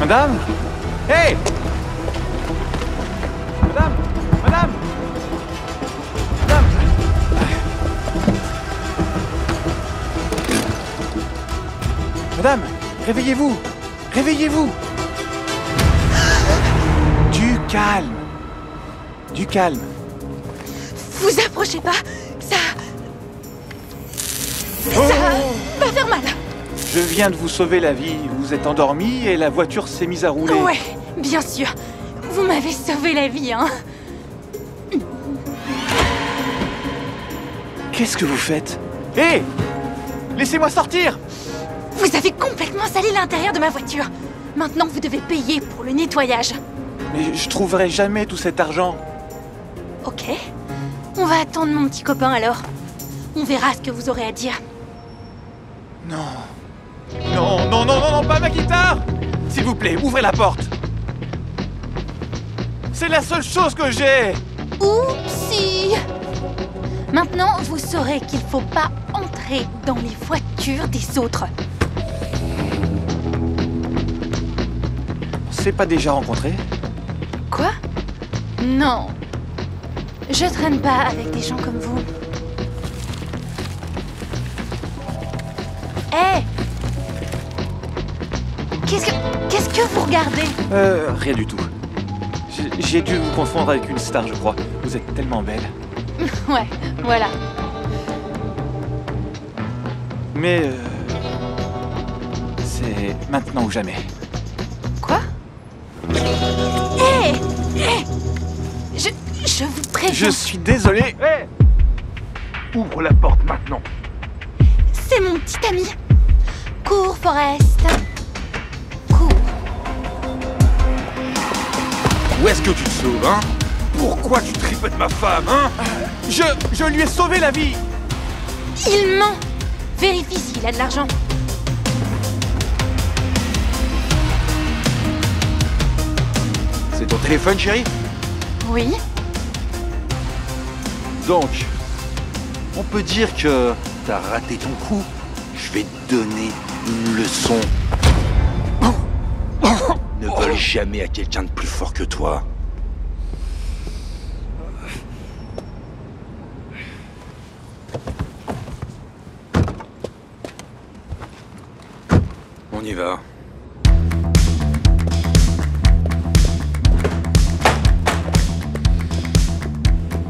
Madame? Hé! Madame! Madame! Madame! Madame! Réveillez-vous! Réveillez-vous! Du calme! Du calme! Vous approchez pas! Ça Oh! va faire mal! Je viens de vous sauver la vie. Vous êtes endormi et la voiture s'est mise à rouler. Ouais, bien sûr. Vous m'avez sauvé la vie, hein. Qu'est-ce que vous faites? Hé! Laissez-moi sortir! Vous avez complètement sali l'intérieur de ma voiture. Maintenant, vous devez payer pour le nettoyage. Mais je trouverai jamais tout cet argent. Ok. On va attendre mon petit copain alors. On verra ce que vous aurez à dire. Non. Non, non, non, non, non, pas ma guitare! S'il vous plaît, ouvrez la porte. C'est la seule chose que j'ai! Oupsie! Maintenant, vous saurez qu'il faut pas entrer dans les voitures des autres. On s'est pas déjà rencontrés? Quoi? Non. Je traîne pas avec des gens comme vous. Hé! Qu'est-ce que vous regardez? Rien du tout. J'ai dû vous confondre avec une star, je crois. Vous êtes tellement belle. Ouais, voilà. Mais, c'est maintenant ou jamais. Quoi? Hé! Hé! Je vous préviens. Je suis désolé. Hé! Ouvre la porte maintenant. C'est mon petit ami. Cours, Forrest. Cours. Où est-ce que tu te sauves, hein? Pourquoi tu tripotes ma femme, hein? Je lui ai sauvé la vie. Il ment. Vérifie s'il a de l'argent. C'est ton téléphone, chérie? Oui. Donc, on peut dire que t'as raté ton coup. Je vais te donner une leçon. Ne vole jamais à quelqu'un de plus fort que toi. On y va.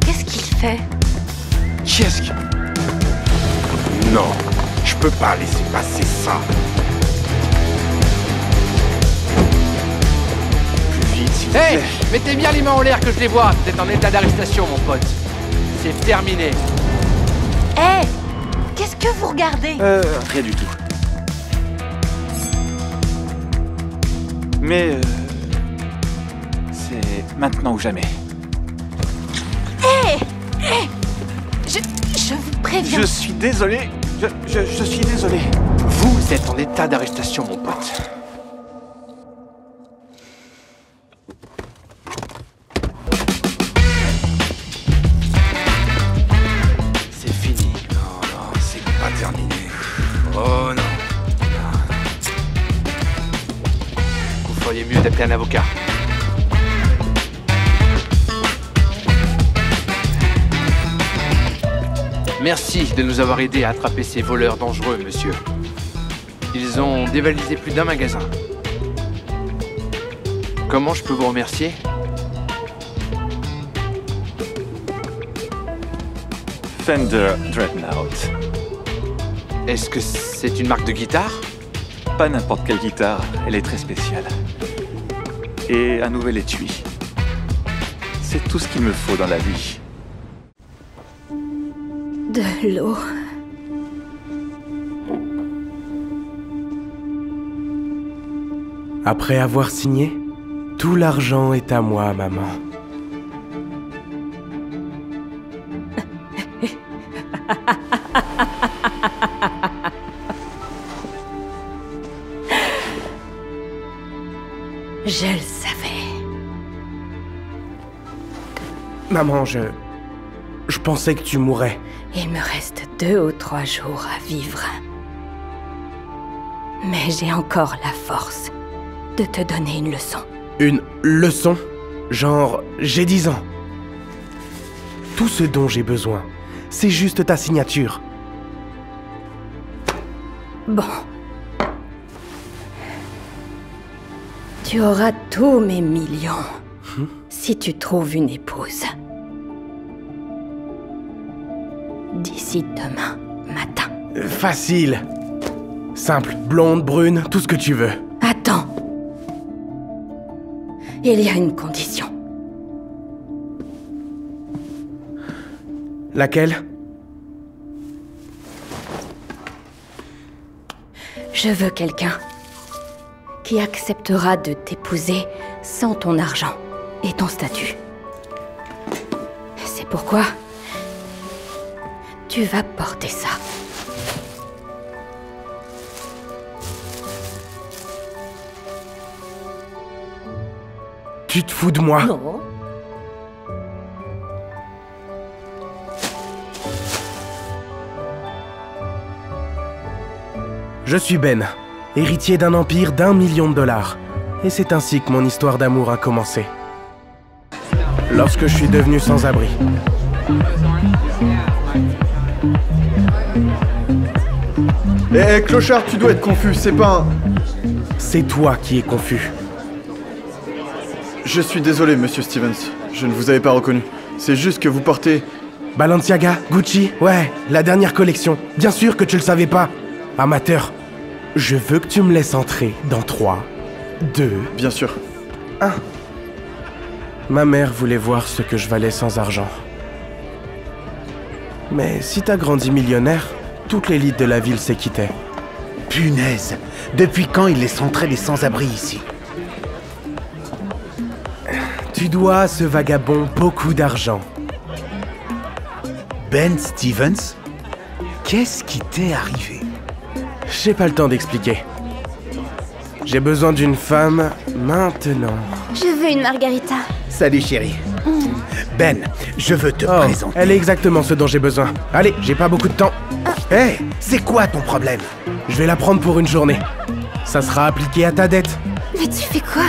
Qu'est-ce qu'il fait? Qu'est-ce que... Non, je peux pas laisser passer ça. Plus vite, s'il te Hé! plaît. Mettez bien les mains en l'air que je les vois. Vous êtes en état d'arrestation, mon pote. C'est terminé. Hé! Qu'est-ce que vous regardez? Rien du tout. Mais, c'est maintenant ou jamais. Hé! Hé! Je vous préviens. Je suis désolé. Je suis désolé. Vous êtes en état d'arrestation, mon pote. C'est fini. Non, non, c'est pas terminé. Oh non. Vous feriez mieux d'appeler un avocat. Merci de nous avoir aidés à attraper ces voleurs dangereux, monsieur. Ils ont dévalisé plus d'un magasin. Comment je peux vous remercier? Fender Dreadnought. Est-ce que c'est une marque de guitare? Pas n'importe quelle guitare, elle est très spéciale. Et un nouvel étui. C'est tout ce qu'il me faut dans la vie. De l'eau. Après avoir signé, tout l'argent est à moi, maman. Je le savais. Maman, je pensais que tu mourrais. Il me reste 2 ou 3 jours à vivre. Mais j'ai encore la force. de te donner une leçon. Une leçon? Genre, j'ai 10 ans. Tout ce dont j'ai besoin, c'est juste ta signature. Bon. Tu auras tous mes millions si tu trouves une épouse. D'ici demain matin. Facile. Simple, blonde, brune, tout ce que tu veux. Attends. Il y a une condition. Laquelle? Je veux quelqu'un qui acceptera de t'épouser sans ton argent et ton statut. C'est pourquoi tu vas porter ça. Tu te fous de moi? Non. Je suis Ben, héritier d'un empire d'1 million de dollars. Et c'est ainsi que mon histoire d'amour a commencé. Lorsque je suis devenu sans-abri. Eh, clochard, tu dois être confus, c'est pas un... C'est toi qui es confus. Je suis désolé, monsieur Stevens. Je ne vous avais pas reconnu. C'est juste que vous portez... Balenciaga, Gucci, ouais, la dernière collection. Bien sûr que tu le savais pas. Amateur, je veux que tu me laisses entrer dans 3, 2... Bien sûr. 1. Ma mère voulait voir ce que je valais sans argent. Mais si t'as grandi millionnaire, toute l'élite de la ville s'est quittée. Punaise! Depuis quand il laisse entrer les sans-abri ici? Tu dois à ce vagabond beaucoup d'argent. Ben Stevens? Qu'est-ce qui t'est arrivé? J'ai pas le temps d'expliquer. J'ai besoin d'une femme maintenant. Je veux une margarita. Salut chérie. Ben, je veux te présenter. Elle est exactement ce dont j'ai besoin. Allez, j'ai pas beaucoup de temps. Hé, c'est quoi ton problème? Je vais la prendre pour une journée. Ça sera appliqué à ta dette. Mais tu fais quoi?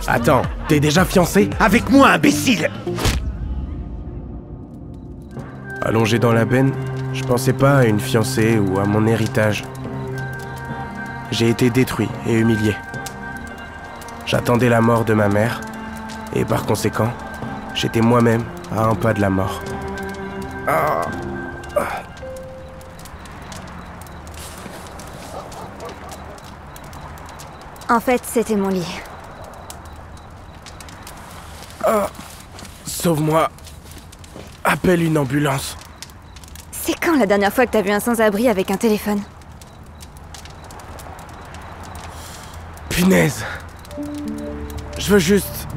Attends, t'es déjà fiancé? Avec moi, imbécile! Allongé dans la benne, je pensais pas à une fiancée ou à mon héritage. J'ai été détruit et humilié. J'attendais la mort de ma mère, et par conséquent, j'étais moi-même à un pas de la mort. En fait, c'était mon lit. Sauve-moi. Appelle une ambulance. C'est quand la dernière fois que t'as vu un sans-abri avec un téléphone? Punaise. Je veux juste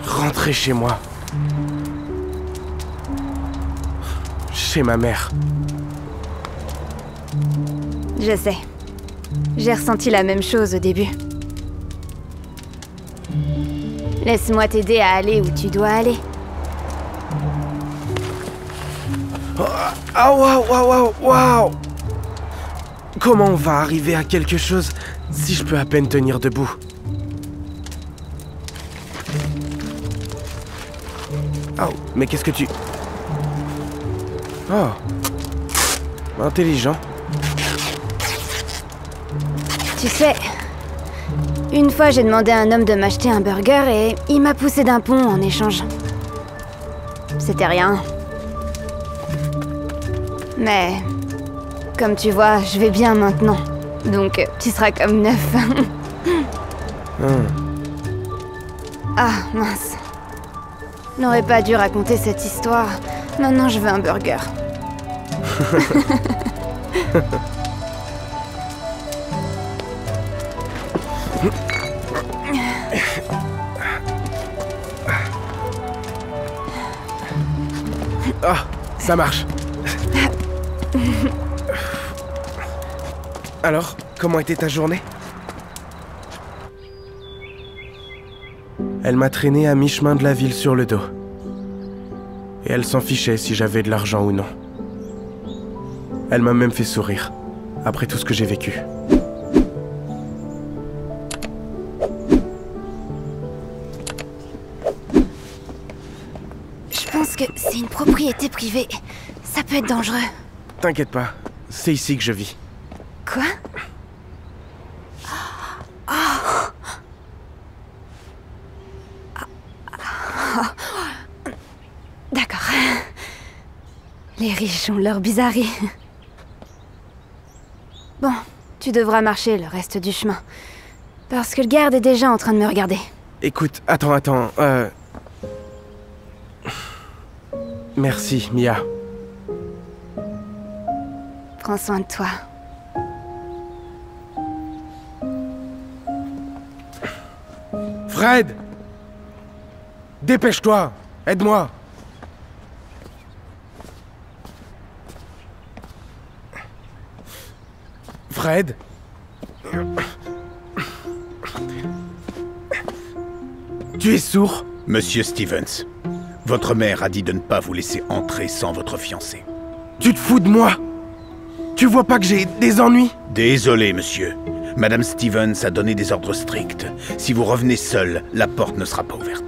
rentrer chez moi. Chez ma mère. Je sais. J'ai ressenti la même chose au début. Laisse-moi t'aider à aller où tu dois aller. Ah waouh, waouh, waouh, waouh! Comment on va arriver à quelque chose si je peux à peine tenir debout? Oh, mais qu'est-ce que tu... Oh. Intelligent. Tu sais, une fois j'ai demandé à un homme de m'acheter un burger et il m'a poussé d'un pont en échange. C'était rien. Mais, comme tu vois, je vais bien maintenant. Donc, tu seras comme neuf. Ah, mince. N'aurais pas dû raconter cette histoire. Maintenant, je veux un burger. Ah, ça marche. Alors, comment était ta journée? Elle m'a traîné à mi-chemin de la ville sur le dos. Et elle s'en fichait si j'avais de l'argent ou non. Elle m'a même fait sourire, après tout ce que j'ai vécu. que c'est une propriété privée. Ça peut être dangereux. T'inquiète pas, c'est ici que je vis. Quoi? D'accord. Les riches ont leur bizarrerie. Bon, tu devras marcher le reste du chemin. Parce que le garde est déjà en train de me regarder. Écoute, attends, Merci, Mia. Prends soin de toi. Fred! Dépêche-toi! Aide-moi! Fred? Tu es sourd? Monsieur Stevens, votre mère a dit de ne pas vous laisser entrer sans votre fiancé. Tu te fous de moi? Tu vois pas que j'ai des ennuis? Désolé, monsieur. Madame Stevens a donné des ordres stricts. Si vous revenez seul, la porte ne sera pas ouverte.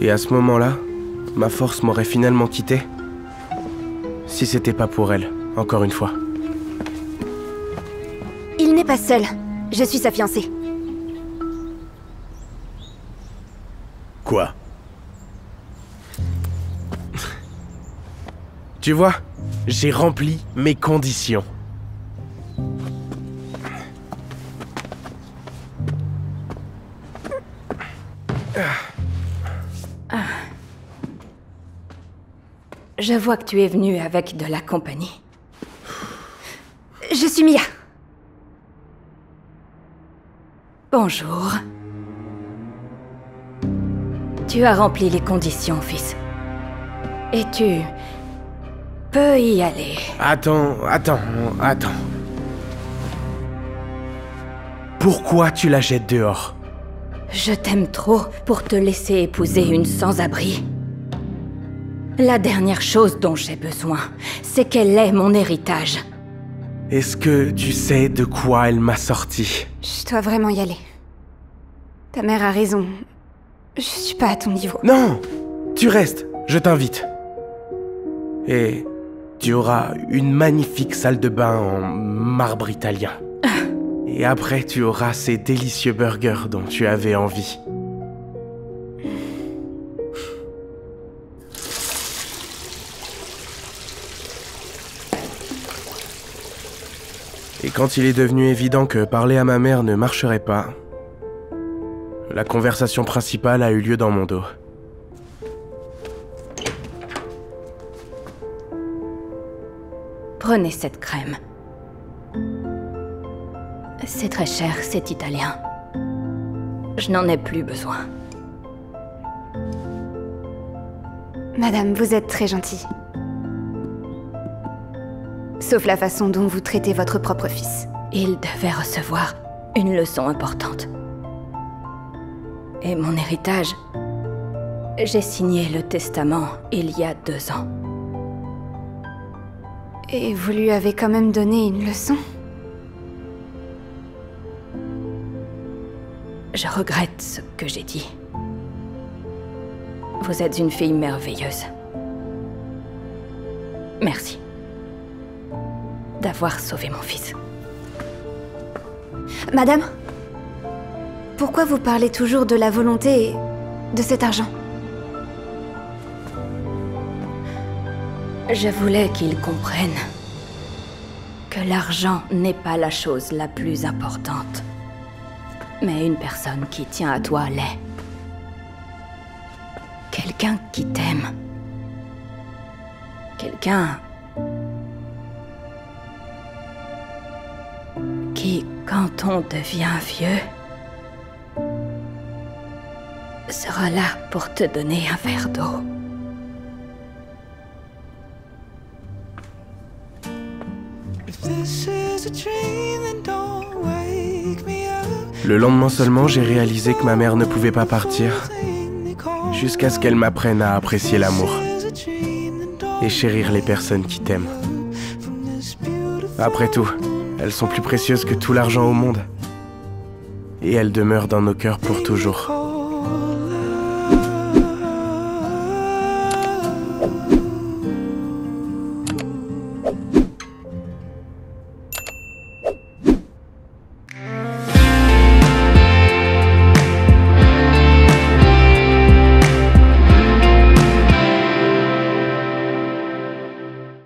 Et à ce moment-là, ma force m'aurait finalement quitté. Si c'était pas pour elle, encore une fois. Il n'est pas seul. Je suis sa fiancée. Quoi? Tu vois, j'ai rempli mes conditions. Je vois que tu es venu avec de la compagnie. Je suis Mia. Bonjour. Tu as rempli les conditions, fils. Et tu peux y aller. Attends. Pourquoi tu la jettes dehors? Je t'aime trop pour te laisser épouser une sans-abri. La dernière chose dont j'ai besoin, c'est qu'elle ait mon héritage. Est-ce que tu sais de quoi elle m'a sorti? Je dois vraiment y aller. Ta mère a raison. Je suis pas à ton niveau. Non! Tu restes, je t'invite. Et tu auras une magnifique salle de bain en marbre italien. Et après, tu auras ces délicieux burgers dont tu avais envie. Et quand il est devenu évident que parler à ma mère ne marcherait pas, la conversation principale a eu lieu dans mon dos. Prenez cette crème. C'est très cher, c'est italien. Je n'en ai plus besoin. Madame, vous êtes très gentille. Sauf la façon dont vous traitez votre propre fils. Il devait recevoir une leçon importante. Et mon héritage, j'ai signé le testament il y a 2 ans. Et vous lui avez quand même donné une leçon? Je regrette ce que j'ai dit. Vous êtes une fille merveilleuse. Merci d'avoir sauvé mon fils. Madame, pourquoi vous parlez toujours de la volonté et de cet argent? Je voulais qu'ils comprennent que l'argent n'est pas la chose la plus importante. Mais une personne qui tient à toi l'est. Quelqu'un qui t'aime. Quelqu'un qui, quand on devient vieux, sera là pour te donner un verre d'eau. Le lendemain seulement, j'ai réalisé que ma mère ne pouvait pas partir, jusqu'à ce qu'elle m'apprenne à apprécier l'amour et chérir les personnes qui t'aiment. Après tout, elles sont plus précieuses que tout l'argent au monde, et elles demeurent dans nos cœurs pour toujours.